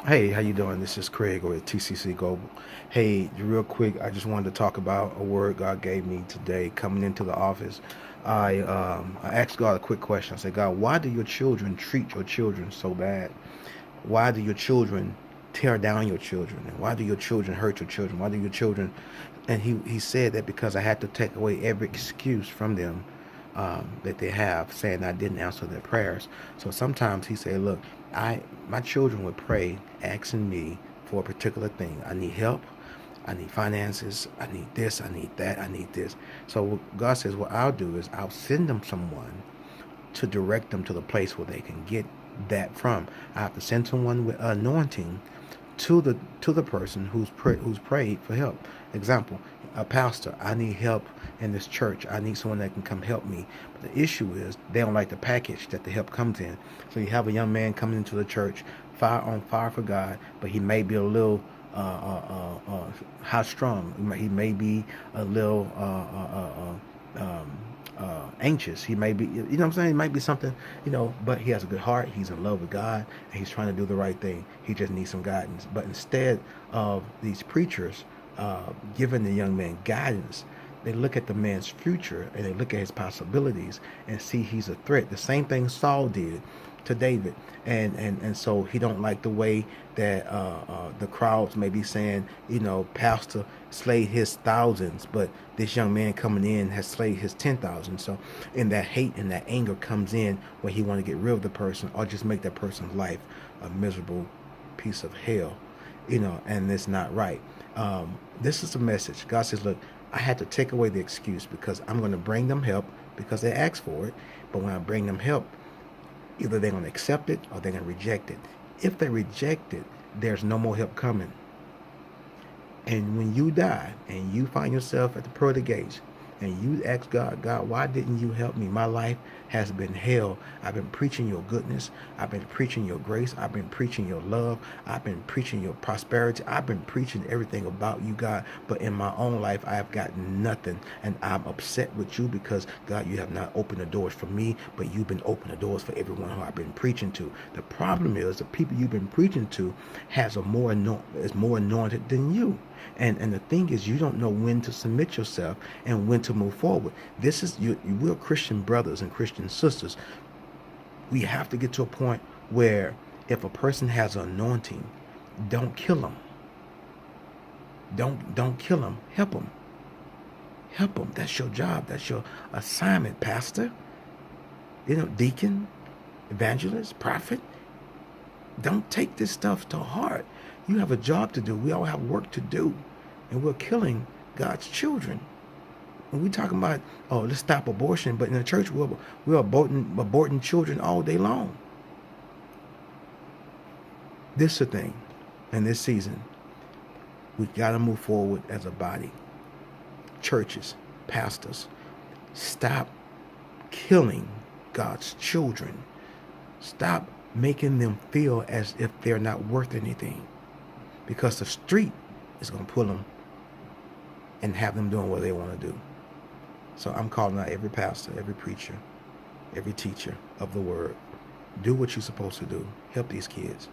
Hey, how you doing? This is Craig with TCC Global. Hey, real quick, I just wanted to talk about a word God gave me today coming into the office. I asked God a quick question. I said, God, why do your children treat your children so bad? Why do your children tear down your children? And why do your children hurt your children? Why do your children? And he said that because I had to take away every excuse from them that they have, saying I didn't answer their prayers. So sometimes he said, look, I my children would pray asking me for a particular thing. I need help. I need finances. I need this. I need that. I need this. So God says, what I'll do is I'll send them someone to direct them to the place where they can get that from. I have to send someone with anointing to the person who's prayed for help. Example, a pastor, I need help in this church. I need someone that can come help me. But the issue is they don't like the package that the help comes in. So you have a young man coming into the church, fire on fire for God, but he may be a little high strung. He may be a little anxious. He may be, you know what I'm saying? It might be something, but he has a good heart. He's in love with God and he's trying to do the right thing. He just needs some guidance. But instead of these preachers giving the young man guidance, they look at the man's future and they look at his possibilities and see he's a threat. The same thing Saul did to David, and so he don't like the way that the crowds may be saying, Pastor slayed his thousands, but this young man coming in has slayed his 10,000. So, and that hate and that anger comes in where he want to get rid of the person or just make that person's life a miserable piece of hell, and it's not right. This is a message. God says, look, I had to take away the excuse because I'm going to bring them help because they asked for it. But when I bring them help, either they're going to accept it or they're going to reject it. If they reject it, there's no more help coming. And when you die and you find yourself at the pearly gates and you ask God, God, why didn't you help me? My life has been hell. I've been preaching your goodness. I've been preaching your grace. I've been preaching your love. I've been preaching your prosperity. I've been preaching everything about you, God. But in my own life, I have gotten nothing. And I'm upset with you because, God, you have not opened the doors for me, but you've been opening the doors for everyone who I've been preaching to. The problem is the people you've been preaching to is more anointed than you. And the thing is, you don't know when to submit yourself and when to move forward. This is we're Christian brothers and Christian sisters. We have to get to a point where if a person has an anointing, don't kill them. Don't kill them. Help them. Help them. That's your job. That's your assignment, pastor. Deacon, evangelist, prophet. Don't take this stuff to heart. You have a job to do. We all have work to do. And we're killing God's children. And we're talking about, oh, let's stop abortion. But in the church, we're aborting children all day long. This is the thing. In this season, we got to move forward as a body. Churches, pastors, stop killing God's children. Stop making them feel as if they're not worth anything, because the street is going to pull them and have them doing what they want to do. So I'm calling out every pastor, every preacher, every teacher of the word. Do what you're supposed to do. Help these kids.